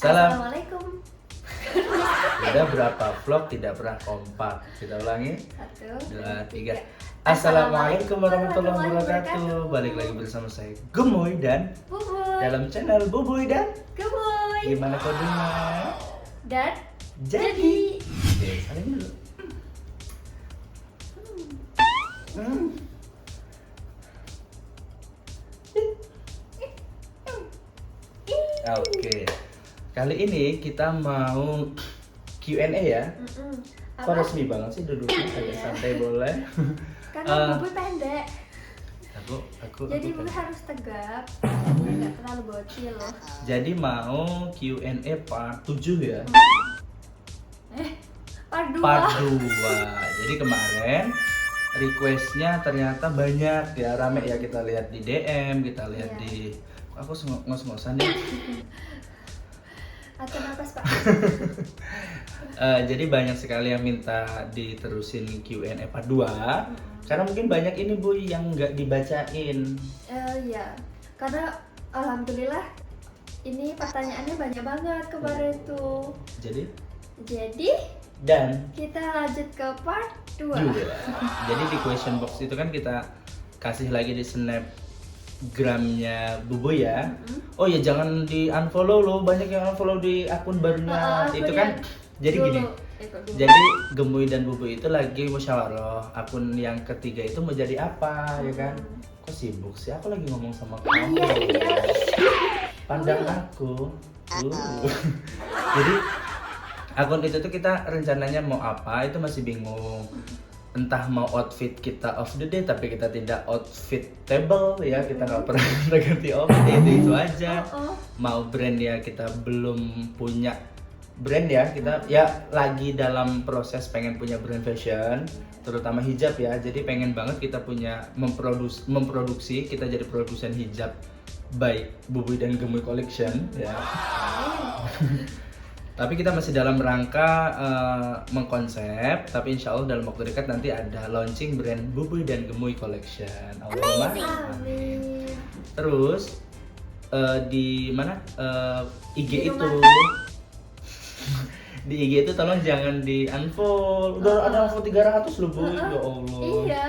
Salam. Assalamualaikum. Udah berapa vlog tidak pernah kompak. Kita ulangi. 1, 2, 3. Assalamualaikum warahmatullahi wabarakatuh. Balik lagi bersama saya Gemoy dan Bubuy. dalam channel Bubuy dan Gemoy. gimana kodenya? Dan Jadi. Oke, saling dulu. Oke. Kali ini kita mau Q&A ya. Kok resmi banget sih duduknya, agak santai boleh. Karena Bubuy pendek, Aku jadi aku Bubuy kan. harus tegap. Nggak terlalu bocil loh. Jadi mau Q&A part 7 ya. Part 2. Part 2. Jadi kemarin requestnya ternyata banyak ya, rame ya, kita lihat di DM, kita lihat Iya. di aku ngos-ngosan ya. Atau napas Pak. Jadi banyak sekali yang minta diterusin Q&A part 2. Karena mungkin banyak ini Bu yang nggak dibacain. Ya, karena alhamdulillah ini pertanyaannya banyak banget kemarin tuh. Jadi dan Kita lanjut ke part 2. juga. Jadi di question box itu kan kita kasih lagi di snapgramnya Bubu ya. Oh ya, jangan di unfollow loh, banyak yang unfollow di akun barunya. Itu kan jadi gini. Jadi Gemoy dan Bubu itu lagi musyawarah akun yang ketiga itu mau jadi apa ya kan? Kok sibuk sih? Aku lagi ngomong sama kamu. Iya. Pandang aku. Jadi akun itu tuh kita rencananya mau apa itu masih bingung. Entah mau outfit kita of the day tapi kita tidak outfitable ya, kita nggak pernah ganti outfit, itu aja. Mau brand ya, kita belum punya brand ya, kita ya lagi dalam proses pengen punya brand fashion, terutama hijab ya. Jadi pengen banget kita punya memproduksi, kita jadi produsen hijab by Bubuy dan Gemoy Collection ya. Tapi kita masih dalam rangka mengkonsep, tapi insya Allah dalam waktu dekat nanti ada launching brand Bubuy dan Gemoy Collection. Allahumma amin. Terus di mana IG itu di IG itu tolong jangan di unfollow. Udah ada unfollow 300 loh Bu. Ya Allah. Iya.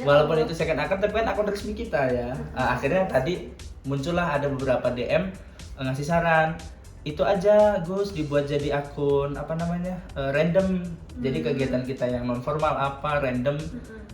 Walaupun itu second account tapi kan akun resmi kita ya. Akhirnya tadi muncullah ada beberapa DM ngasih saran. Itu aja Gus dibuat jadi akun apa namanya? Random. Jadi kegiatan kita yang non formal apa random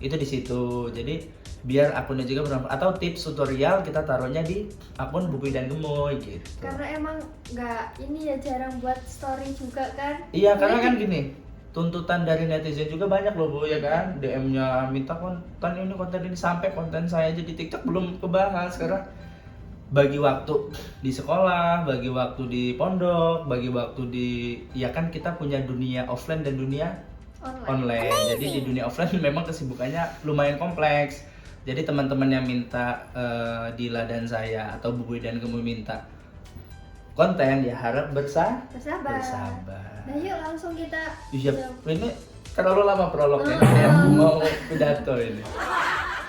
itu di situ. Jadi biar akunnya juga bermanfaat, atau tips tutorial kita taruhnya di akun Bubuy dan Gemoy gitu. Karena emang nggak ini ya, jarang buat story juga kan. Iya, karena kan gini, tuntutan dari netizen juga banyak loh Bu ya kan. DM-nya minta konten ini sampai konten saya aja di TikTok belum kebahas karena bagi waktu di sekolah, bagi waktu di pondok, bagi waktu di ya kan kita punya dunia offline dan dunia online. Jadi di dunia offline memang kesibukannya lumayan kompleks. Jadi teman-teman yang minta Dila dan saya atau Bubuy dan Gemoy minta konten ya harap bersabar. Nah yuk langsung kita. Iya, ini terlalu lama prolognya, saya mau pidato ini.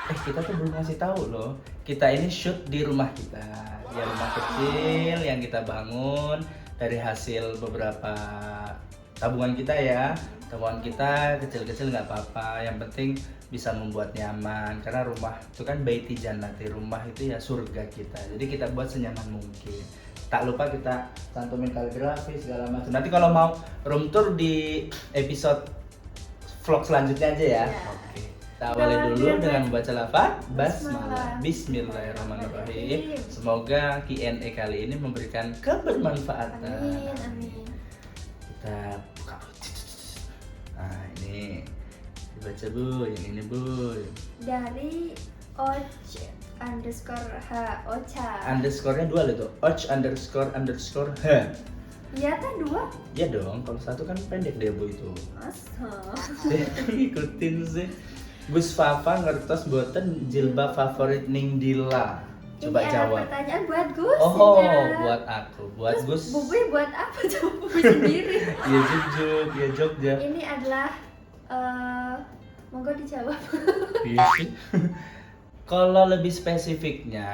Kita tuh belum ngasih tahu loh, kita ini shoot di rumah kita, ya rumah kecil yang kita bangun dari hasil beberapa tabungan kita ya. Tabungan kita kecil-kecil nggak apa-apa, yang penting bisa membuat nyaman, karena rumah itu kan baiti jannati, rumah itu ya surga kita. Jadi kita buat senyaman mungkin. Tak lupa kita cantumin kaligrafi segala macam. Nanti kalau mau room tour di episode vlog selanjutnya aja ya. Oke. Kita awali dulu dengan membaca lafaz basmalah. Bismillahirrahmanirrahim. Semoga Q&A kali ini memberikan kebermanfaatan. Amin. Kita buka. Nah, ini dibaca Bu, yang ini Bu. Dari Ocha. Underscore-nya 2 loh tuh. __h. Iya kan 2? Iya dong, kalau satu kan pendek deh Bu itu. Masa? Ikutin sih. Gus Fafa ngertos boten jilbab favorit ning Dila. Coba ini jawab. Ada pertanyaan buat Gus. Oh, ya. buat aku, buat Terus Gus. Bubuy buat apa? Coba Bubuy sendiri. Iya Jogja, ya Jogja. Ini adalah monggo dijawab. Iya sih. Kalau lebih spesifiknya,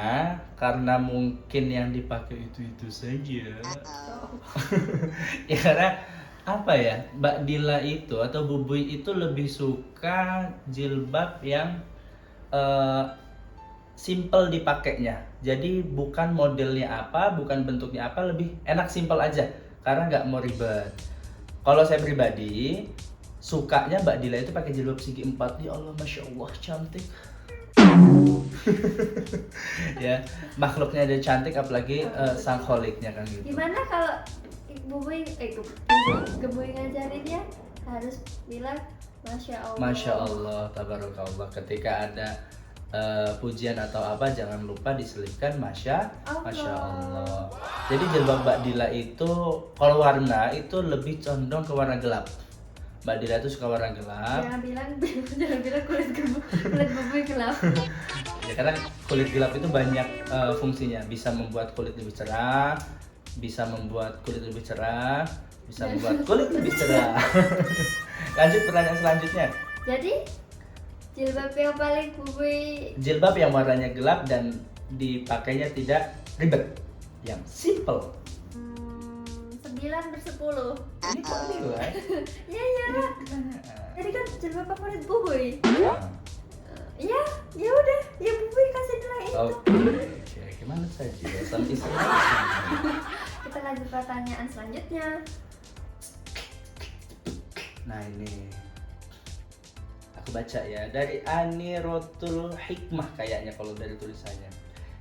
karena mungkin yang dipakai itu saja. Ya karena apa ya, Mbak Dila itu atau Bubuy itu lebih suka jilbab yang eh, simple dipakainya. Jadi bukan modelnya apa, bukan bentuknya apa, lebih enak simple aja. Karena nggak mau ribet. Kalau saya pribadi, sukanya Mbak Dila itu pakai jilbab segi 4. Ya Allah, Masya Allah, cantik. Ya, makhluknya ada cantik, apalagi sang kholiknya kan gitu. Gimana kalau Bubuy Gebuy ngajarinnya harus bilang Masya Allah. Masya Allah, tabarakallah. Ketika ada pujian atau apa, jangan lupa diselipkan Masya Allah. Jadi jilbab Mbak Dila itu kalau warna itu lebih condong ke warna gelap. Mbak Dila itu suka warna gelap. Jangan bilang kulit Bubuy gelap. Ya karena kulit gelap itu banyak fungsinya, bisa membuat kulit lebih cerah, bisa membuat kulit lebih cerah, bisa membuat kulit lebih cerah. Lanjut pertanyaan selanjutnya. Jadi jilbab yang paling Bubuy Jilbab yang warnanya gelap dan dipakainya tidak ribet, yang simple. 9/10. Ini kok nilai? Ya ya. Jadi kan jilbab favorit Bubuy. Ya, ya udah, ya Bubuy kasih nilai itu. Oke, gimana saja sama istri. Kita lanjut pertanyaan selanjutnya. Nah ini aku baca ya, dari Ani Rotul Hikmah kayaknya kalau dari tulisannya.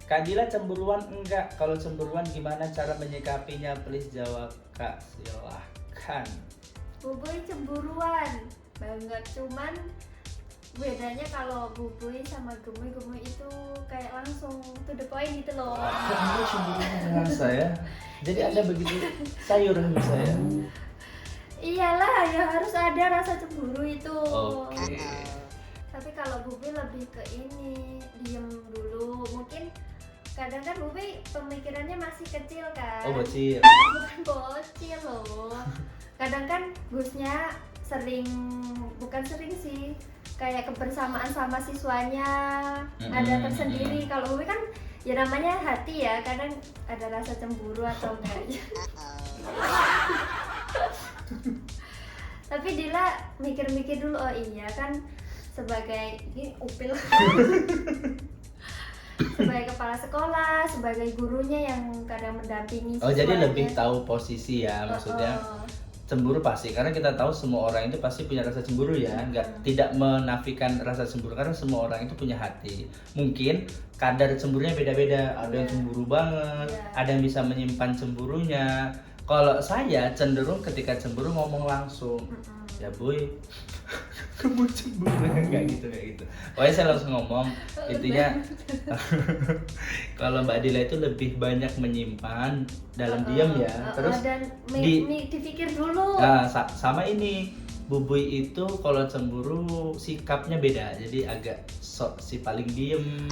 Kak Dila cemburuan enggak? Kalau cemburuan gimana cara menyikapinya? Please jawab Kak, silahkan. Bubuy cemburuan banget, cuman bedanya kalau Bubuy sama Gemuy itu kayak langsung to the point gitu loh. Kok Anda cemburuan dengan saya? Jadi Anda begitu sayur sama saya? Iyalah, ya harus ada rasa cemburu itu. Oke. Tapi kalau Bubuy lebih ke ini, diem dulu. Mungkin kadang kan Bubuy pemikirannya masih kecil kan. Oh bocil. Bukan bocil loh. Kadang kan Gusnya bukan sering sih, kayak kebersamaan sama siswanya ada tersendiri. Kalau Bubuy kan ya namanya hati ya, kadang ada rasa cemburu atau enggak. Tapi Dila mikir-mikir dulu, oh iya kan sebagai ini upil sebagai kepala sekolah, sebagai gurunya yang kadang mendampingi siswanya. Oh jadi lebih tahu posisi ya, maksudnya cemburu pasti, karena kita tahu semua orang itu pasti punya rasa cemburu ya, tidak menafikan rasa cemburu karena semua orang itu punya hati. Mungkin kadar cemburunya beda-beda, ada yang cemburu banget, ada yang bisa menyimpan cemburunya. Kalau saya cenderung ketika cemburu ngomong langsung, ya boy, kamu cemburu kayak gitu. Pokoknya saya langsung ngomong, intinya kalau Mbak Dila itu lebih banyak menyimpan dalam diam ya, terus dan dipikir dulu. Nah, sama ini Bubuy itu kalau cemburu sikapnya beda, jadi agak sok si paling diem,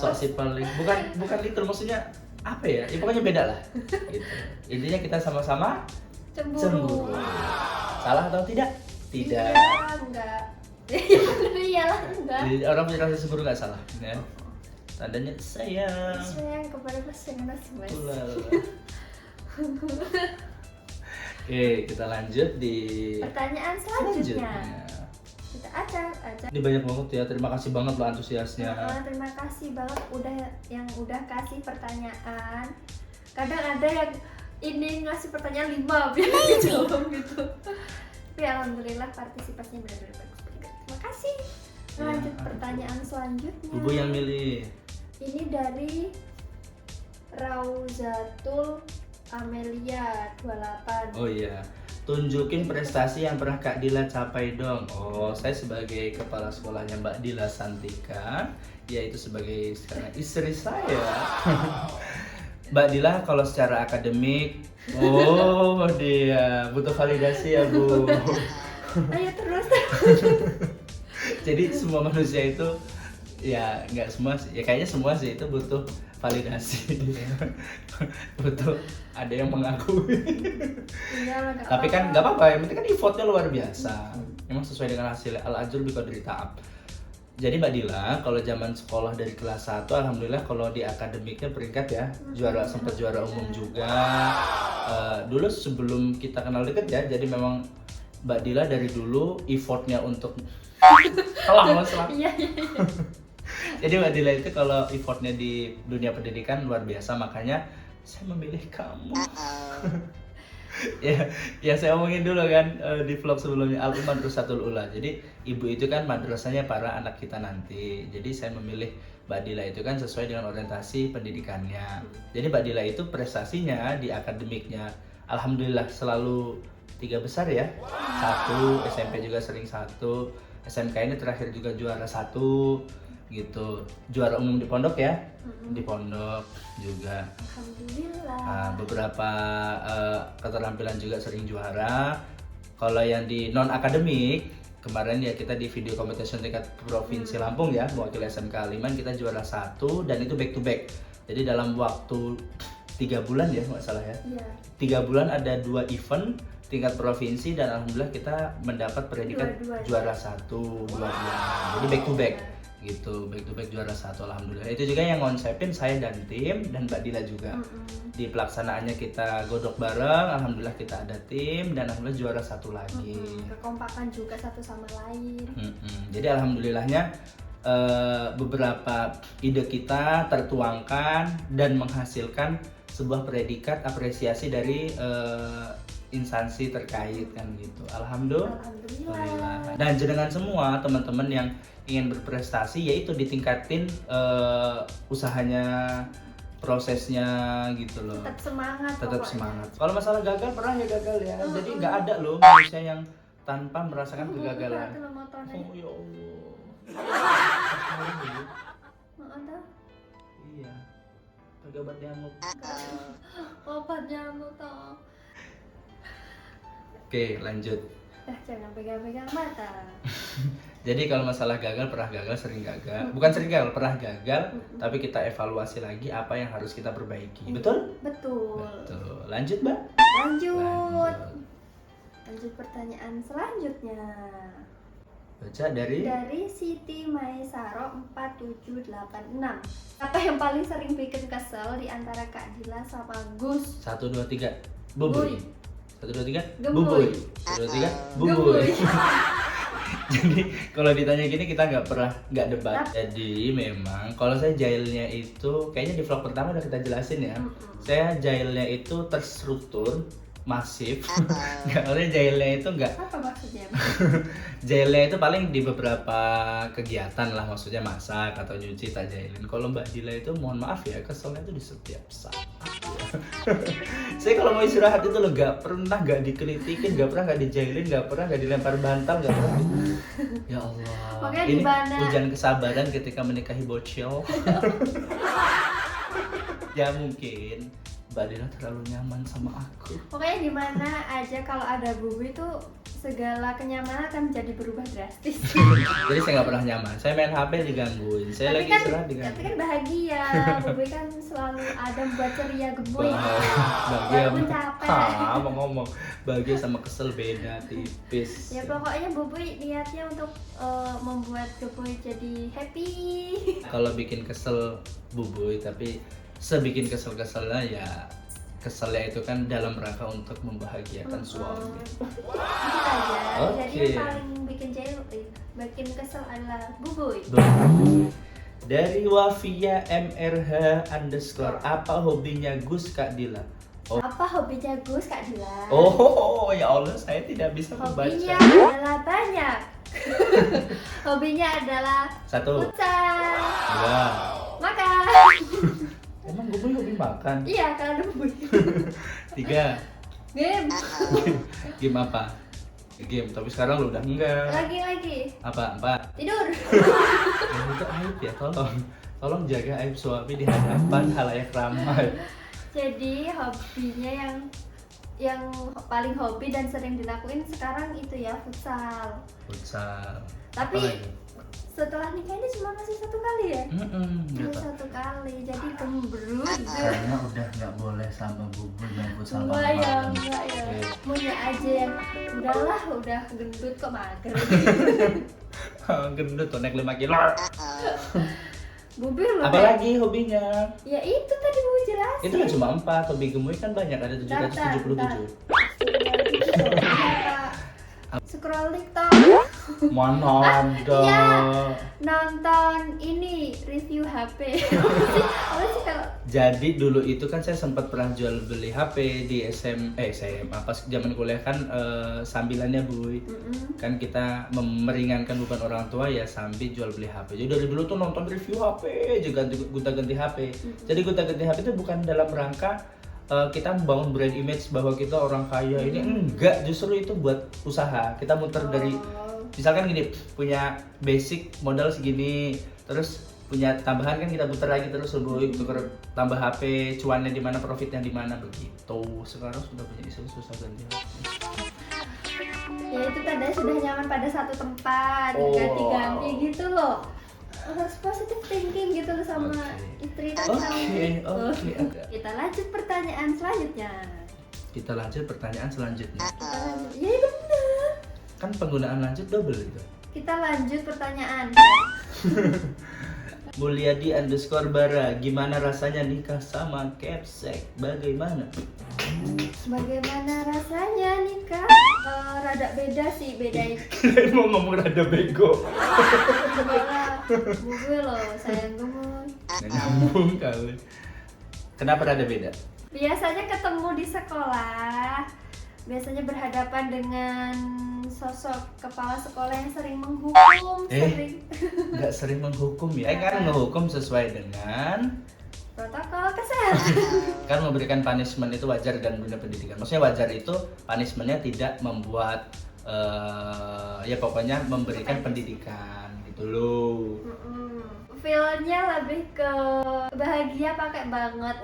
sok si paling bukan itu maksudnya apa ya? Ya pokoknya beda lah. Gitu. Intinya kita sama-sama cemburu. Salah atau tidak? Tidak. Iya, enggak. Iyalah enggak. Jadi orang punya rasa cemburu nggak salah, ya. Tandanya sayang. Sayang kepada pasangan masing-masing. Oke, kita lanjut di pertanyaan selanjutnya. Kita acak. Ini banyak banget ya, terima kasih banget loh antusiasnya. Terima kasih banget udah kasih pertanyaan. Kadang ada yang ini ngasih pertanyaan 5 biar dijawab gitu. Tapi alhamdulillah partisipasinya benar-benar bagus. Terima kasih. Lanjut pertanyaan selanjutnya. Ibu yang milih. Ini dari Rauzatul Amelia 28. Oh iya, tunjukin prestasi yang pernah Kak Dila capai dong. Oh, saya sebagai kepala sekolahnya Mbak Dila Santika, yaitu sebagai sekarang istri saya. Mbak Dila kalau secara akademik, oh dia butuh validasi ya Bu. Ayo terus. Jadi semua manusia itu ya nggak semua sih, ya kayaknya semua sih itu butuh validasi. Butuh ada yang mengakui. Iya, Tapi kan nggak apa-apa, yang penting kan effortnya luar biasa. Memang sesuai dengan hasil al-ajr biqadri ta'ab. Jadi Mbak Dila, kalau zaman sekolah dari kelas 1, alhamdulillah kalau di akademiknya peringkat ya, sempat juara umum juga. Dulu sebelum kita kenal deket ya, jadi memang Mbak Dila dari dulu effortnya untuk salah. Iya. Jadi Mbak Dila itu kalau effortnya di dunia pendidikan luar biasa, makanya saya memilih kamu. ya saya omongin dulu kan di vlog sebelumnya, Madrasatul Ula. Jadi ibu itu kan madrasahnya para anak kita nanti. Jadi saya memilih Mbak Dila itu kan sesuai dengan orientasi pendidikannya. Jadi Mbak Dila itu prestasinya di akademiknya alhamdulillah selalu 3 besar ya. 1 SMP juga sering 1, SMK ini terakhir juga juara 1 gitu. Juara umum di pondok ya. Di pondok juga. Alhamdulillah. Beberapa keterampilan juga sering juara. Kalau yang di non akademik kemarin ya kita di video competition tingkat provinsi Lampung ya, mewakili SMK Aliman kita juara 1 dan itu back to back. Jadi dalam waktu 3 bulan ya nggak salah ya. Iya. 3 bulan ada 2 event tingkat provinsi dan alhamdulillah kita mendapat predikat juara 1 2-2. Jadi back to back gitu, back to back juara 1 alhamdulillah. Itu juga yang ngonsepin saya dan tim dan Mbak Dila juga. Di pelaksanaannya kita godok bareng, alhamdulillah kita ada tim dan alhamdulillah juara 1 lagi. Kekompakan juga satu sama lain. Jadi alhamdulillahnya beberapa ide kita tertuangkan dan menghasilkan sebuah predikat apresiasi dari instansi terkait kan gitu. Alhamdulillah. Dan jenengan semua teman-teman yang ingin berprestasi yaitu ditingkatin usahanya, prosesnya gitu loh. Tetap semangat. Kalau masalah gagal pernah ya gagal ya. Jadi nggak ada loh manusia yang tanpa merasakan kegagalan. Oh ya Allah. Iya. Pakai obat nyamuk. Obat nyamuk toh. Oke, lanjut. Jangan pegang-pegang mata. Jadi kalau masalah gagal, pernah gagal, sering gagal. Bukan sering gagal, pernah gagal, tapi kita evaluasi lagi apa yang harus kita perbaiki. Betul? Betul. Lanjut, Mbak? Lanjut pertanyaan selanjutnya. Baca dari Siti Maisaro 4786. Apa yang paling sering bikin kesel di antara Kak Dila sama Gus? 1 2 3. Bubuy. 1 2 3. Gemuy. 1 2 3. Bubuy. Jadi kalau ditanya gini kita nggak debat. Jadi memang kalau saya jailnya itu kayaknya di vlog pertama udah kita jelasin ya. Saya jailnya itu terstruktur, masif. Kalau jailnya itu nggak. Apa maksudnya? Jailnya itu paling di beberapa kegiatan lah, maksudnya masak atau nyuci tak jailin. Kalau Mbak Dila itu mohon maaf ya, keselnya itu di setiap saat. Saya kalau mau istirahat itu loh nggak dikritikin, nggak pernah nggak dijailin, nggak pernah nggak dilempar bantal, nggak pernah. Ya Allah. Makanya ini dimana? Ujian kesabaran ketika menikahi bocil. Ya mungkin Mbak Dila terlalu nyaman sama aku. Pokoknya di mana aja kalau ada Bubu itu segala kenyamanan akan menjadi berubah drastis. Jadi saya nggak pernah nyaman. Saya main HP digangguin. Saya lagi istirahat digangguin. Tapi kan bahagia. Bubu kan selalu ada buat ceria gemoy. Bahagia Walaupun capek. mau ngomong bahagia sama kesel beda tipis. Ya pokoknya Bubu niatnya untuk membuat gemoy jadi happy. Kalau bikin kesel Bubuy, tapi sebikin kesel-keselnya ya keselnya itu kan dalam rangka untuk membahagiakan suami. Jadi yang paling bikin kesel adalah Bubuy. Dari Wafia MRH _ apa hobinya Gus Kak Dila? Apa hobinya Gus Kak Dila? Oh ya Allah, saya tidak bisa membaca. Hobinya adalah banyak. Hobinya adalah 1 futsal, 2 makan. Emang Bubuy hobi makan? Iya, kalau ada Bubuy. 3 Game. Game apa? Game, tapi sekarang lu udah enggak. Lagi. Apa? 4 Tidur. Ya, itu aib ya, tolong jaga aib suami di hadapan halayak ramai. Jadi hobinya yang paling hobi dan sering dilakuin sekarang itu ya futsal. Tapi setelah nikah ini cuma masih 1 kali ya? Cuma 1 kali, jadi cemberut. Karena udah nggak boleh sama Bubuy main futsal malam. Enggak ya. Punya aja yang udahlah, udah gendut kok mager. Gendut tuh, naik 5 kilo. Bubi loh. Apalagi hobinya? Ya itu tadi mau jelasin. Itu kan cuma 4, hobi gemoy kan banyak, ada 777. Scroll TikTok. Mana ada. Iya. Nonton ini review HP. Apa sih kalau Jadi dulu itu kan saya sempat pernah jual beli HP di SMA pas zaman kuliah kan, sambilannya Bu. Kan kita meringankan beban orang tua ya sambil jual beli HP. Jadi dari dulu tuh nonton review HP, juga gonta-ganti HP. Jadi gonta-ganti HP itu bukan dalam rangka kita membangun brand image bahwa kita orang kaya ini, enggak, justru itu buat usaha. Kita muter dari misalkan gini, punya basic modal segini, terus punya tambahan kan kita putar lagi terus tuker tambah HP, cuannya di mana, profitnya di mana, begitu. Sekarang sudah punya istri susah ganti HP. ya itu tadi sudah nyaman pada satu tempat, Oh. ganti-ganti gitu loh. Harus positive thinking gitu loh sama istri dan suami. Oke. Kita lanjut pertanyaan selanjutnya. Kita lanjut pertanyaan selanjutnya. Kita lanjut. Ya benar. Kan penggunaan lanjut double itu. Kita lanjut pertanyaan. Mulyadi _bara, gimana rasanya nikah sama Kepsek? Bagaimana? Bagaimana rasanya nikah? Rada beda sih, bedain. Mau ngomong rada bego. Gue loh, sayang gemoy. Nggak nyambung kali. Kenapa rada beda? Biasanya ketemu di sekolah, biasanya berhadapan dengan sosok kepala sekolah yang sering menghukum, Nggak sering menghukum ya? Karena menghukum sesuai dengan protokol kesehatan. kan memberikan punishment itu wajar dan guna pendidikan. Maksudnya wajar itu punishmentnya tidak membuat ya pokoknya memberikan pendidikan gitu loh. Feel-nya lebih ke bahagia pakai banget.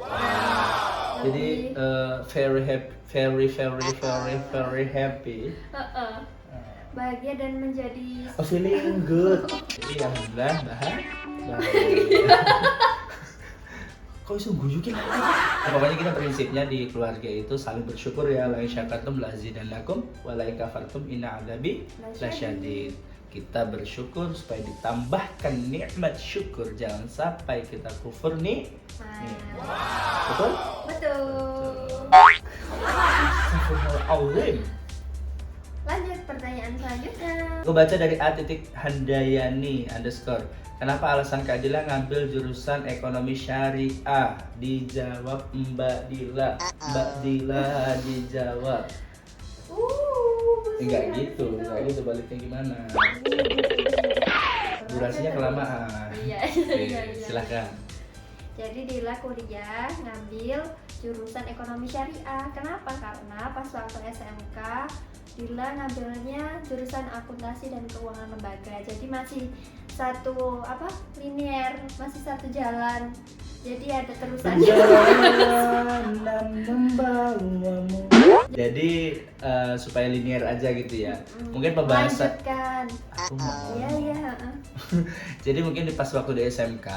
Jadi very happy. Bahagia dan menjadi Feeling good. Jadi alhamdulillah bahagia. Kok sungguh juga lah. Pokoknya kita prinsipnya di keluarga itu saling bersyukur ya. La in syakartum la azidannakum wa la in kafartum inna adzabi lasyadid. Kita bersyukur supaya ditambahkan nikmat syukur. Jangan sampai kita kufur nih. Betul? Betul. Astagfirullahaladzim. Lanjut pertanyaan selanjutnya. Gue baca dari A.Handayani _ Kenapa alasan Kak Dila ngambil jurusan ekonomi syariah? Dijawab Mbak Dila. Mbak Dila dijawab. Enggak gitu, baliknya gimana? Durasinya kelamaan. Iya. Silakan. Jadi Dila kuliah ngambil jurusan ekonomi syariah. Kenapa? Karena pas waktu SMK Dila ngambilnya jurusan akuntansi dan keuangan lembaga. Jadi masih satu linear, masih satu jalan. Jadi ada terusannya. Perjalanan membawamu. Jadi supaya linear aja gitu ya. Mungkin pembahasan. Lanjutkan. Aku mau. Iya. Jadi mungkin pas waktu di SMK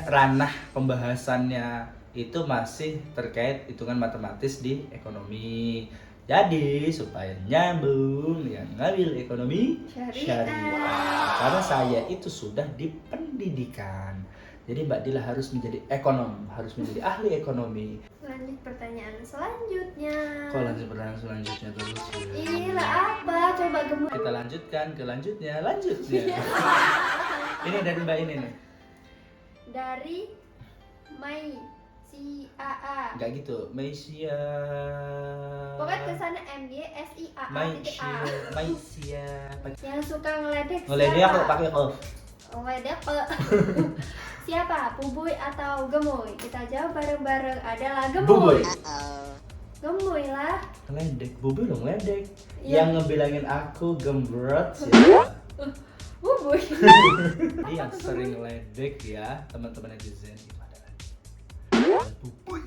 ranah pembahasannya itu masih terkait hitungan matematis di ekonomi. Jadi supaya nyambung yang ngambil ekonomi syariah. Karena saya itu sudah di pendidikan. Jadi Mbak Dila harus menjadi ekonom, harus menjadi ahli ekonomi. Lanjut pertanyaan selanjutnya. Kok lanjut pertanyaan selanjutnya terus? Inilah apa? Coba gemuk. Kita lanjutkan ke lanjutnya. Ini dari Mbak ini nih. Dari Mai si AA. Enggak gitu, Malaysia. Pokoknya kesannya MYSIAA. Malaysia. Yang suka ngeledek Ngeledek aku pakai off. Ngeledek siapa? Pubuy atau Gemoy? Kita jawab bareng-bareng. Adalah Buboy. Gemoy. Gemoy lah. Ngeledek, Buboy dong ngeledek. Iya. Yang ngebilangin aku gembrot siapa? Buboy. Jadi yang sering ngeledek ya teman-teman netizen itu adalah Buboy.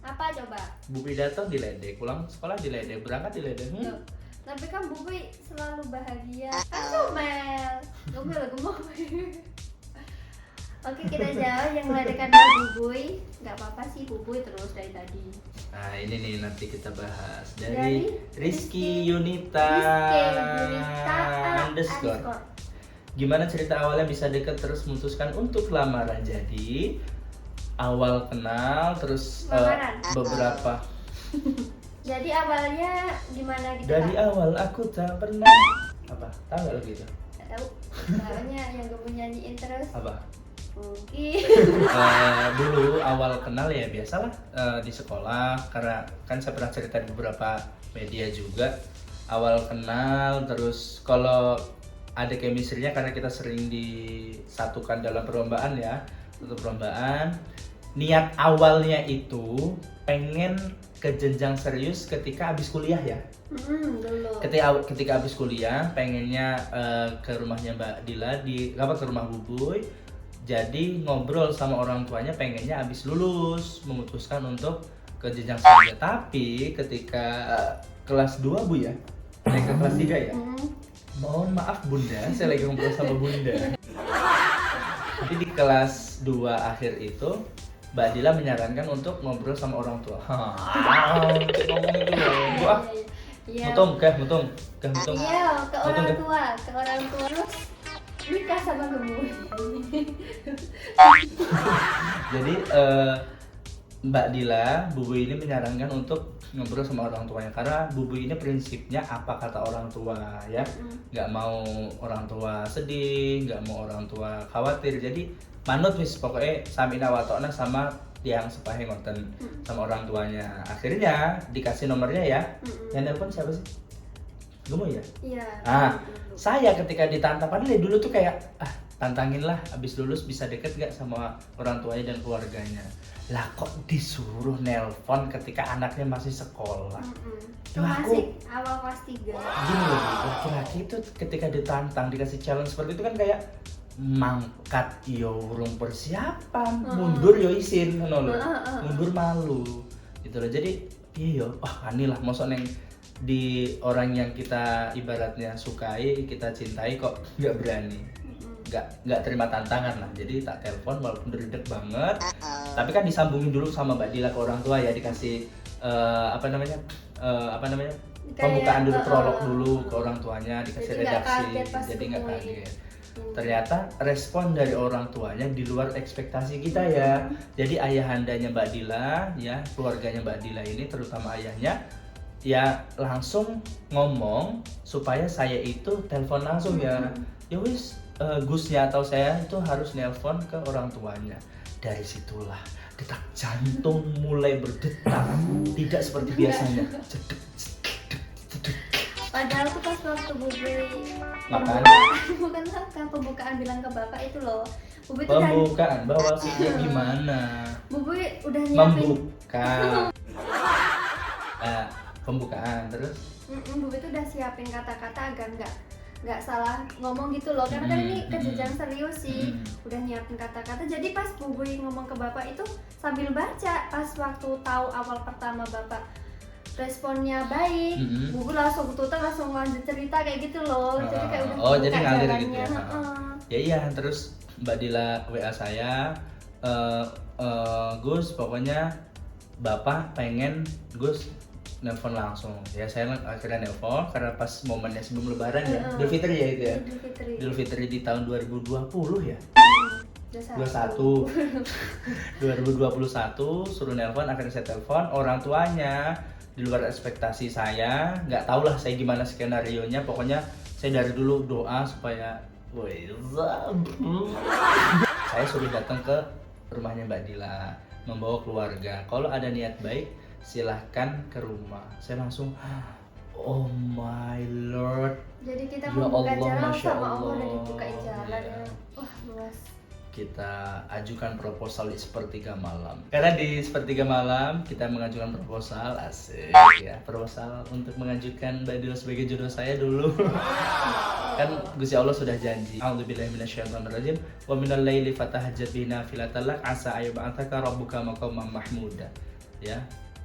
Apa coba? Buboy datang diledek, pulang sekolah diledek, berangkat diledek. Tuh. Tapi kan Buboy selalu bahagia. Kan Gemoy. Gemoy. Oke, kita jawab yang melahirkan Bubuy. Nggak apa-apa sih Bubuy terus dari tadi. Nah ini nih nanti kita bahas dari Dari Rizky Yunita underscore. Gimana cerita awalnya bisa deket terus memutuskan untuk lamaran? Jadi awal kenal terus Lamaran. beberapa Jadi awalnya gimana gitu? dari Kak? awal aku tak pernah apa tahu nggak lagu itu Nggak tahu. Soalnya yang gue nyanyiin terus. apa Mungkin. dulu awal kenal ya biasalah di sekolah karena kan saya pernah cerita di beberapa media juga awal kenal terus kalau ada chemistry-nya karena kita sering disatukan dalam perlombaan ya untuk perlombaan niat awalnya itu pengen ke jenjang serius ketika habis kuliah ya Dulu. ketika habis kuliah pengennya ke rumahnya Mbak Dila ke rumah Bubuy jadi ngobrol sama orang tuanya pengennya habis lulus memutuskan untuk ke jenjang selanjutnya tapi ketika kelas 2 Bu ya naik ke kelas 3 ya mohon maaf Bunda saya lagi ngobrol sama Bunda jadi di kelas 2 akhir itu Mbak Dila menyarankan untuk ngobrol sama orang tua. Ngomong itu loh. Gua Iya. mutung. Iya, ke orang tua, terus nikah sama Gemuy. Jadi Mbak Dila, Bubuy ini menyarankan untuk ngobrol sama orang tuanya karena Bubuy ini prinsipnya apa kata orang tua ya, nggak mau orang tua sedih, nggak mau orang tua khawatir. Jadi manut wis pokoknya samina watokna sama yang sepahe ngoten sama orang tuanya. Akhirnya dikasih nomornya ya. Yang nelpon siapa sih? Gemuy ya? Iya. Saya ketika ditantang padahal ya dulu tuh kayak tantangin lah abis lulus bisa deket gak sama orang tuanya dan keluarganya. Lah kok disuruh nelpon ketika anaknya masih sekolah. Masih awal kelas 3. Gini loh, laki-laki itu ketika ditantang dikasih challenge seperti itu kan kayak mangkat yo urung persiapan, mundur yo isin ngono lho. Mundur malu. Gitu loh. Jadi iya yo, anilah mosok neng di orang yang kita ibaratnya sukai, kita cintai kok nggak berani. Nggak terima tantangan lah. Jadi tak telepon walaupun dredeg banget. Tapi kan disambungin dulu sama Mbak Dila ke orang tua ya dikasih pembukaan dulu prolog dulu ke orang tuanya dikasih redaksi. Jadi nggak kaget. Ternyata respon dari orang tuanya di luar ekspektasi kita ya. Jadi ayahandanya Mbak Dila ya, keluarganya Mbak Dila ini terutama ayahnya ya langsung ngomong supaya saya itu telepon langsung ya. Ya wis Gusnya atau saya itu harus nelpon ke orang tuanya. Dari situlah detak jantung mulai berdetak, tidak seperti biasanya. Padahal tuh pas waktu Bubuy Makan. bukan makan, pembukaan bilang ke bapak itu loh. Bubuy tuh Pembukaan bawa sihnya gimana? Bubuy udah nyiapin. Membuka. Pembukaan terus. Bubuy tuh udah siapin kata-kata agar nggak salah ngomong gitu loh. Karena kan ini kejadian serius sih. Udah nyiapin kata-kata. Jadi pas Bubuy ngomong ke bapak itu sambil baca. Pas waktu tahu awal pertama bapak responnya baik, Bubu langsung tutup langsung lanjut cerita kayak gitu loh. Jadi kayak udah jadi ngalir gitu ya. Ya iya, terus Mbak Dila WA saya, Gus pokoknya Bapak pengen Gus nelpon langsung. Ya saya akhirnya nelpon karena pas momennya sebelum Lebaran ya, Idul Fitri ya itu ya. Idul Fitri di tahun 2020 ya. 2021 suruh nelpon, akhirnya saya telepon orang tuanya. Di luar ekspektasi saya, nggak tahu lah saya gimana skenario nya, pokoknya saya dari dulu doa supaya saya suruh datang ke rumahnya Mbak Dila membawa keluarga. Kalau ada niat baik silahkan ke rumah. Saya langsung oh my lord, jadi kita ya membuka Allah, jalan Masya sama Allah Allah. udah dibukain jalan Ya. Wah luas. Kita ajukan proposal di sepertiga malam. Karena di sepertiga malam kita mengajukan proposal, asik ya, proposal untuk mengajukan Mbak Dila sebagai jodoh saya dulu. Kan Gusti Allah sudah janji. A'udzubillahi minasyaitonirrajim. Wa minal laili fatahajjat bihi nafilatan lak asa ayyab'atsaka rabbuka maqaman mahmuda. Ya.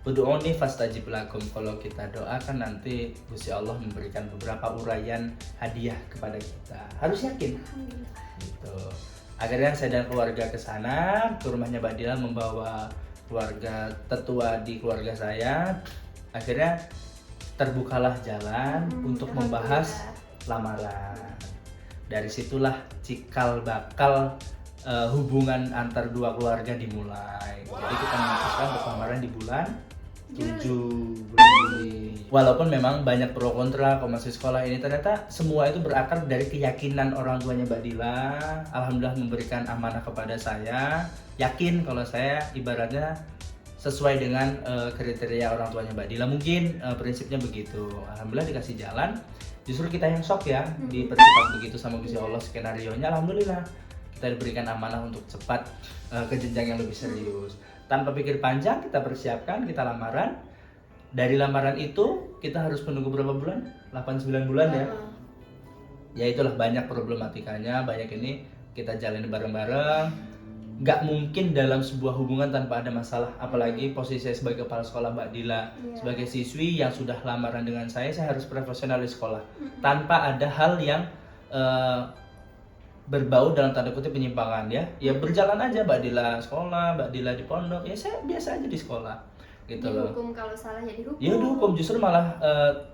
Ud'uni fastajib lakum. Kalau kita doakan nanti Gusti Allah memberikan beberapa uraian hadiah kepada kita. Harus yakin. Gitu. Akhirnya saya dan keluarga ke sana, ke rumahnya Mbak Dila, membawa keluarga tetua di keluarga saya. Akhirnya terbukalah jalan untuk membahas lamaran. Dari situlah cikal bakal hubungan antar dua keluarga dimulai. Jadi kita memutuskan untuk lamaran di bulan 7 bulan Juli. Walaupun memang banyak pro kontra kalau masih sekolah ini, ternyata semua itu berakar dari keyakinan orang tuanya Mbak Dila. Alhamdulillah memberikan amanah kepada saya, yakin kalau saya ibaratnya sesuai dengan kriteria orang tuanya Mbak Dila. Mungkin prinsipnya begitu. Alhamdulillah dikasih jalan. Justru kita yang shock ya, dipercepat begitu sama Gusti Allah skenarionya. Alhamdulillah kita diberikan amanah untuk cepat ke jenjang yang lebih serius. Tanpa pikir panjang kita persiapkan, kita lamaran. Dari lamaran itu kita harus menunggu berapa bulan? 8-9 bulan ya. Ya itulah banyak problematikanya, banyak ini kita jalani bareng-bareng. Nggak mungkin dalam sebuah hubungan tanpa ada masalah. Apalagi posisi saya sebagai kepala sekolah Mbak Dila, sebagai siswi yang sudah lamaran dengan saya harus profesional di sekolah. Tanpa ada hal yang berbau dalam tanda kutip penyimpangan ya. Ya berjalan aja Mbak Dila sekolah, Mbak Dila di pondok, ya saya biasa aja di sekolah gitu loh. Dihukum kalau salah ya dihukum. Ya dihukum, justru malah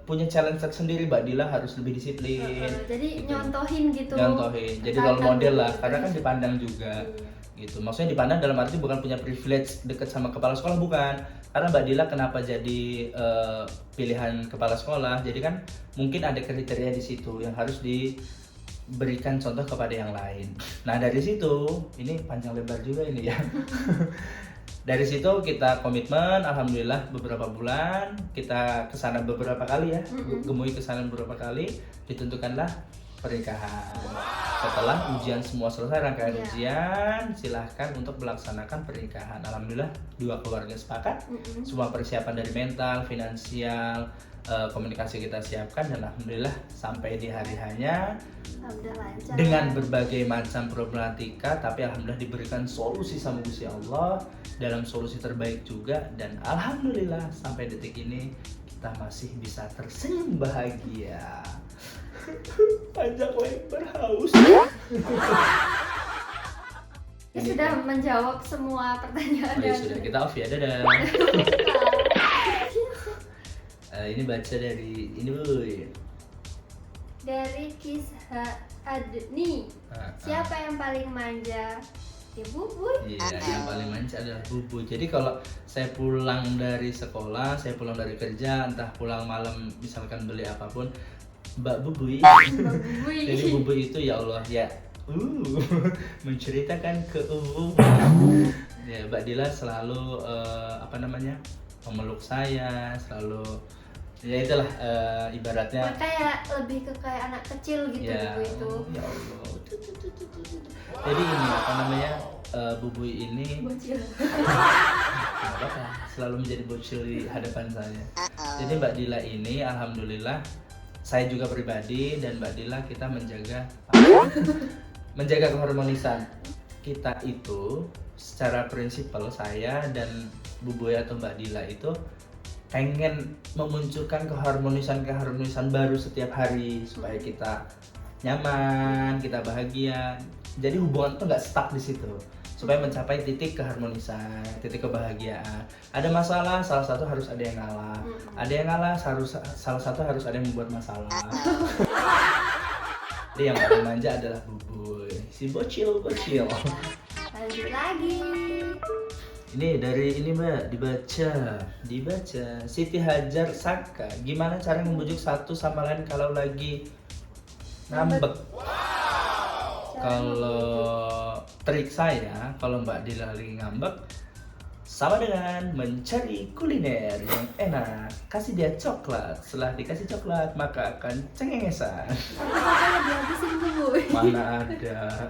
punya challenge tersendiri. Mbak Dila harus lebih disiplin. Jadi gitu. Nyontohin gitu. Nyontohin. Jadi role model lah, gitu. karena kan dipandang juga. Gitu. Maksudnya dipandang dalam arti bukan punya privilege dekat sama kepala sekolah, bukan. Karena Mbak Dila kenapa jadi pilihan kepala sekolah? Jadi kan mungkin ada kriteria di situ yang harus diberikan contoh kepada yang lain. Nah dari situ, ini panjang lebar juga ini ya. Dari situ kita komitmen, alhamdulillah beberapa bulan kita kesana beberapa kali ya, gemui kesana beberapa kali, ditentukanlah pernikahan. Setelah ujian semua selesai, rangkaian ujian, silahkan untuk melaksanakan pernikahan. Alhamdulillah dua keluarga sepakat, semua persiapan dari mental, finansial, komunikasi kita siapkan, dan alhamdulillah sampai di hari hanya dengan berbagai macam problematika, tapi alhamdulillah diberikan solusi sama Gusti Allah dalam solusi terbaik juga, dan alhamdulillah sampai detik ini kita masih bisa tersenyum bahagia. Panjang lebar haus. Ini sudah menjawab semua pertanyaan. Oh, ya sudah, kita off ya, dadah. Ini baca dari ini Bu. Dari Kisah Adni. Siapa yang paling manja? Ya Bubuy. Iya, yang paling manja adalah Bubuy. Jadi kalau saya pulang dari sekolah, saya pulang dari kerja, entah pulang malam misalkan beli apapun, Mbak Bubuy. Jadi Bubuy itu ya Allah ya menceritakan ke ya Mbak Dila selalu memeluk saya, selalu ya itulah ibaratnya kayak lebih ke kayak anak kecil gitu ya, Bubuy itu. Ya Allah. Jadi ini Bubuy ini Bocil. selalu menjadi bocil di hadapan saya. Jadi Mbak Dila ini alhamdulillah, saya juga pribadi dan Mbak Dila kita menjaga keharmonisan kita itu secara prinsipal. Saya dan Bubuy atau Mbak Dila itu pengen memunculkan keharmonisan baru setiap hari supaya kita nyaman, kita bahagia. Jadi hubungan itu nggak stuck di situ, supaya mencapai titik keharmonisan, titik kebahagiaan. Ada masalah, salah satu harus ada yang ngalah. Ada yang ngalah, salah satu harus ada yang membuat masalah. Jadi yang paling manja adalah Bubuy, si bocil. Lanjut lagi. Ini dari ini Mbak, dibaca. Siti Hajar Saka, gimana cara membujuk satu sama lain kalau lagi ngambek? Kalau trik saya, kalau Mbak Dila lagi ngambek, sama dengan mencari kuliner yang enak. Kasih dia coklat, setelah dikasih coklat maka akan cengengesan. Kalau dihabisin Bubuy. Mana ada.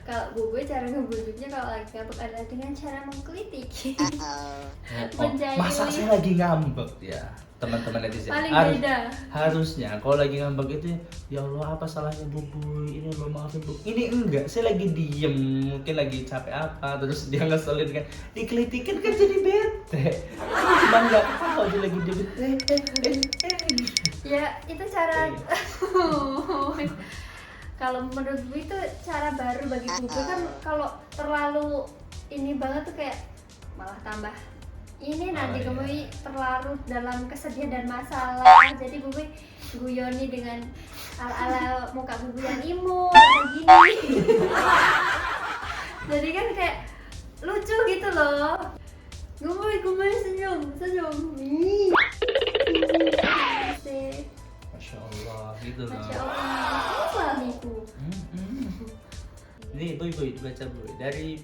Kalau Bubuy cara ngebujuknya kalau lagi ngambek adalah dengan cara mengkritik. Masa saya lagi ngambek ya, teman-teman netizen. Paling beda. Harusnya kalau lagi ngambek itu, ya Allah apa salahnya Bubuy, ini lo maafin Bu. Ini enggak, saya lagi diem, mungkin lagi capek apa, terus dia ngeselin kan, dikritikin kan jadi bete. Cuma nggak tahu dia lagi diem. Ya itu cara Kalau menurut gue itu cara baru bagi Bubi kan, kalau terlalu ini banget tuh kayak malah tambah ini nanti iya. Bubi terlarut dalam kesedihan dan masalah. Jadi Bubi guyoni dengan ala-ala muka Bubi yang imut kayak gini. Jadi kan kayak lucu gitu loh. Gemoy senyum. Ih. Masya Allah gitu loh. Masya Allah, suamiku. Ini boy baca boy dari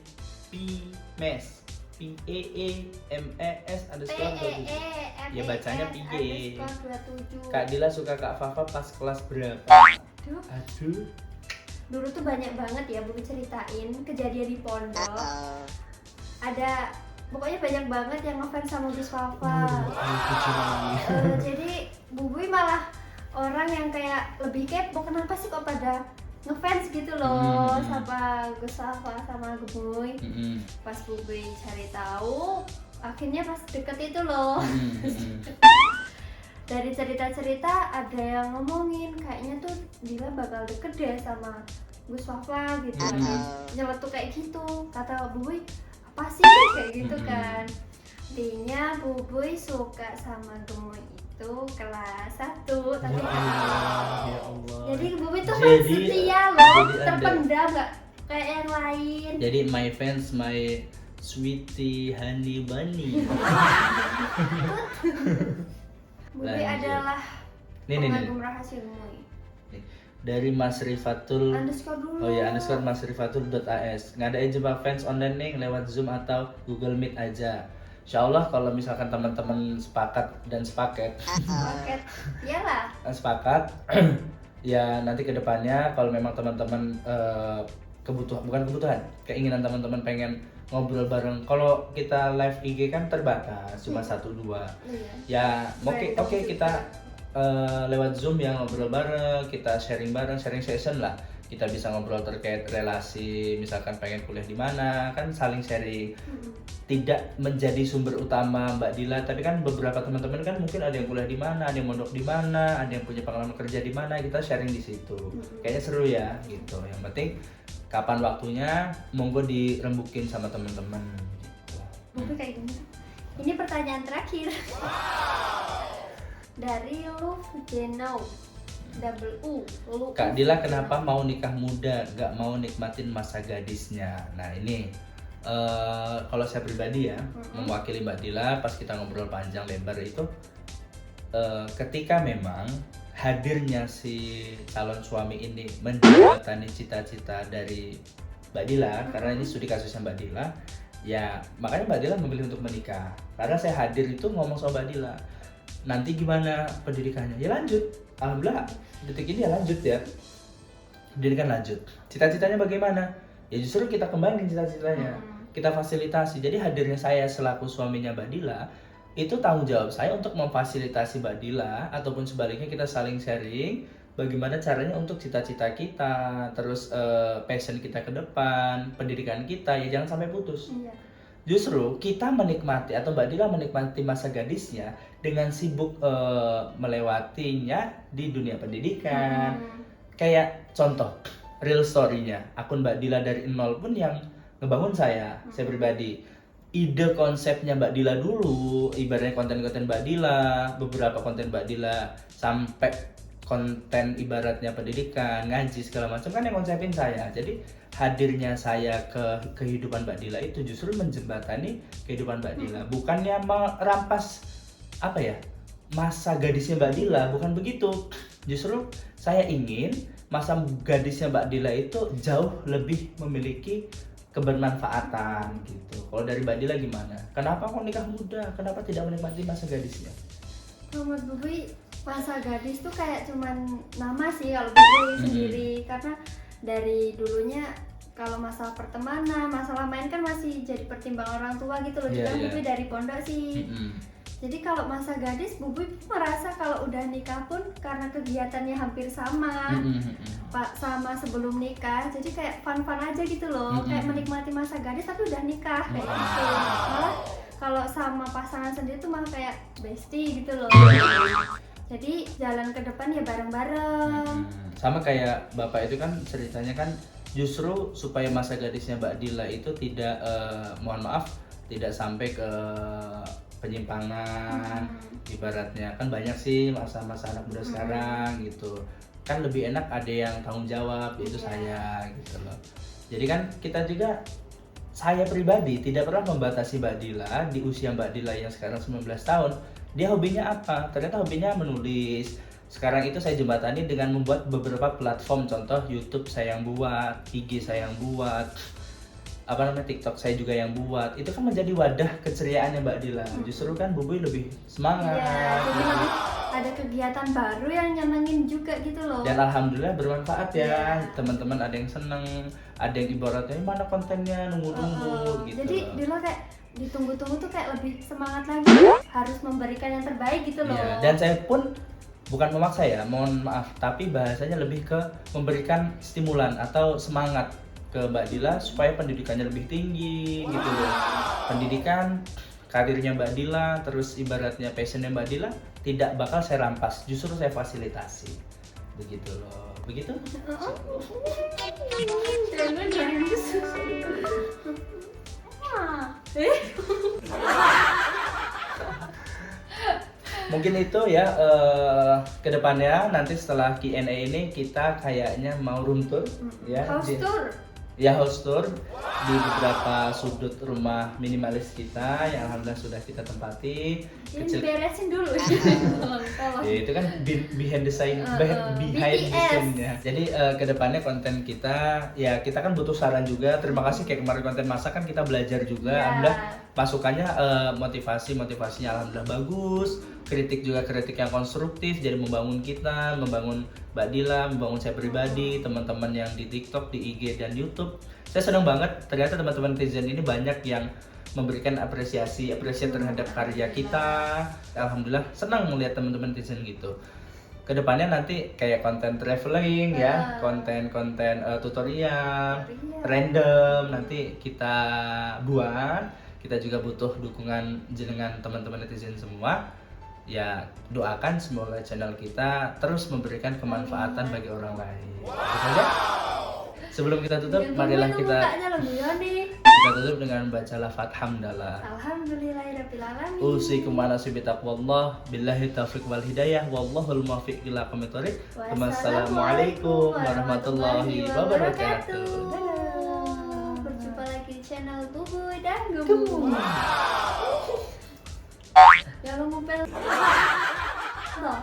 PMES PEEMES underscore 27. Ya bacanya Pige. Kak Dila suka Kak Fafa pas kelas berapa? Aduh. Dulu tuh banyak banget ya Bubi ceritain kejadian di pondok. Ada pokoknya banyak banget yang ngefans sama Gus Fafa. Jadi Bubi malah orang yang kayak lebih kepo, kenapa sih kok pada ngefans gitu loh sama Gus Fafa sama Gemoy. Pas Bubi cari tahu, akhirnya pas deket itu loh. Dari cerita-cerita ada yang ngomongin kayaknya tuh Dila bakal deket deh sama Gus Fafa gitu. Nyeletuk kayak gitu, kata Bubi apa sih kayak gitu kan. Intinya Bubi suka sama Gemoy itu kelas 1 tapi Ya Allah. jadi Bubi tuh Jadi, setia loh, jadi terpendam gak kayak yang lain. Jadi my fans, my sweetie honey bunny. Bubi Lanjut. adalah Nih. pengagum rahasia Gemoy. Dari Mas Rifatul. Underscore dulu. Oh ya, underscore Mas Rifatul.as. Ngadain jumpa fans online nih lewat Zoom atau Google Meet aja. Insya Allah kalau misalkan teman-teman sepakat dan sepaket, Paket, iyalah. sepakat, ya nanti kedepannya kalau memang teman-teman bukan kebutuhan, keinginan teman-teman pengen ngobrol bareng. Kalau kita live IG kan terbatas, cuma 1-2. Iya. Ya, oke Random kita lewat Zoom ya ngobrol bareng, kita sharing bareng, sharing session lah. Kita bisa ngobrol terkait relasi, misalkan pengen kuliah di mana, kan saling sharing. Tidak menjadi sumber utama Mbak Dila, tapi kan beberapa teman-teman kan mungkin ada yang kuliah di mana, ada yang mondok di mana, ada yang punya pengalaman kerja di mana, kita sharing di situ. Kayaknya seru ya gitu. Yang penting kapan waktunya monggo dirembukin sama teman-teman gitu. Bubi kayak gini. Ini pertanyaan terakhir. Dari Love Genow double U Lu. Kak Dila kenapa mau nikah muda, gak mau nikmatin masa gadisnya? Nah ini kalau saya pribadi ya, mewakili Mbak Dila pas kita ngobrol panjang lebar itu, ketika memang hadirnya si calon suami ini menjembatani cita-cita dari Mbak Dila, karena ini studi kasusnya Mbak Dila, ya makanya Mbak Dila memilih untuk menikah. Karena saya hadir itu ngomong sama Mbak Dila, nanti gimana pendidikannya? Ya lanjut, alhamdulillah detik ini ya lanjut ya, pendidikan lanjut. Cita-citanya bagaimana? Ya justru kita kembangin cita-citanya, kita fasilitasi. Jadi hadirnya saya selaku suaminya Mbak Dila itu tanggung jawab saya untuk memfasilitasi Mbak Dila, ataupun sebaliknya kita saling sharing bagaimana caranya untuk cita-cita kita, terus passion kita ke depan, pendidikan kita, ya jangan sampai putus. Iya. Justru kita menikmati atau Mbak Dila menikmati masa gadisnya dengan sibuk melewatinya di dunia pendidikan. Kayak contoh real story-nya, akun Mbak Dila dari nol pun yang ngebangun saya pribadi. Ide konsepnya Mbak Dila dulu, ibaratnya konten-konten Mbak Dila, beberapa konten Mbak Dila, sampai konten ibaratnya pendidikan, ngaji segala macam kan yang konsepin saya. Jadi hadirnya saya ke kehidupan Mbak Dila itu justru menjembatani kehidupan Mbak Dila, bukannya merampas apa ya masa gadisnya Mbak Dila, bukan begitu. Justru saya ingin masa gadisnya Mbak Dila itu jauh lebih memiliki kebermanfaatan gitu. Kalau dari Mbak Dila gimana? Kenapa kok nikah muda? Kenapa tidak menikmati masa gadisnya? Menurut Bubi masa gadis tuh kayak cuman nama sih kalau Bubi sendiri, karena dari dulunya kalau masalah pertemanan, masalah main kan masih jadi pertimbangan orang tua gitu loh. Juga Bubi dari pondok sih. Jadi kalau masa gadis, Bubi merasa kalau udah nikah pun karena kegiatannya hampir sama, sama sebelum nikah, jadi kayak fun-fun aja gitu loh, kayak menikmati masa gadis tapi udah nikah kayak gitu. Malah kalau sama pasangan sendiri tuh malah kayak bestie gitu loh. Jadi jalan ke depan ya bareng-bareng. Sama kayak bapak itu kan ceritanya kan justru supaya masa gadisnya Mbak Dila itu tidak mohon maaf tidak sampai ke penyimpangan. Ibaratnya kan banyak sih masa-masa anak muda sekarang gitu kan, lebih enak ada yang tanggung jawab yaitu saya gitu loh. Jadi kan kita juga, saya pribadi tidak pernah membatasi Mbak Dila di usia Mbak Dila yang sekarang 19 tahun. Dia hobinya apa? Ternyata hobinya menulis. Sekarang itu saya jembatani dengan membuat beberapa platform, contoh YouTube saya yang buat, IG saya yang buat, apa namanya TikTok saya juga yang buat. Itu kan menjadi wadah keceriaannya Mbak Dila. Justru kan Bubuy lebih semangat. Iya, jadi lebih ada kegiatan baru yang nyenengin juga gitu loh. Dan alhamdulillah bermanfaat ya. Teman-teman ada yang seneng, ada yang ibaratnya mana kontennya nunggu-nunggu gitu. Jadi Dila kayak ditunggu-tunggu tuh kayak lebih semangat lagi, harus memberikan yang terbaik gitu loh. Iya, dan saya pun bukan memaksa ya, mohon maaf, tapi bahasanya lebih ke memberikan stimulan atau semangat ke Mbak Dila supaya pendidikannya lebih tinggi gitu loh. Pendidikan, karirnya Mbak Dila, terus ibaratnya passionnya Mbak Dila tidak bakal saya rampas, justru saya fasilitasi. Begitu loh. Begitu? Jangan nangis. Mungkin itu ya kedepannya nanti setelah Q&A ini kita kayaknya mau room tour ya. House tour. Ya house tour di beberapa sudut rumah minimalis kita yang alhamdulillah sudah kita tempati. Ini beresin dulu. Tolong. Ya, itu kan behind the scene, behind the scene-nya. Jadi kedepannya konten kita ya kita kan butuh saran juga. Terima kasih kayak kemarin konten masak kan kita belajar juga. Alhamdulillah masukannya motivasinya alhamdulillah bagus. Kritik juga kritik yang konstruktif, jadi membangun kita, membangun Mbak Dila, membangun saya pribadi, teman-teman yang di TikTok, di IG dan YouTube. Saya senang banget ternyata teman-teman netizen ini banyak yang memberikan apresiasi terhadap karya kita. Alhamdulillah senang melihat teman-teman netizen gitu. Kedepannya nanti kayak konten traveling ya, konten-konten tutorial, random nanti kita buat. Kita juga butuh dukungan jenengan teman-teman netizen semua. Ya doakan semoga channel kita terus memberikan kemanfaatan bagi orang lain. Itu saja. Sebelum kita tutup, marilah kita tutup dengan baca lafaz hamdalah. Alhamdulillahirabbil alamin. Usikum wa nafsi bitaqwallah, billahi taufiq wal hidayah, wallahul muwaffiq ila aqwamit thoriq. Wassalamualaikum warahmatullahi wabarakatuh. Berjumpa lagi di channel Bubuy dan Gubu. Jangan ngupel. Loh.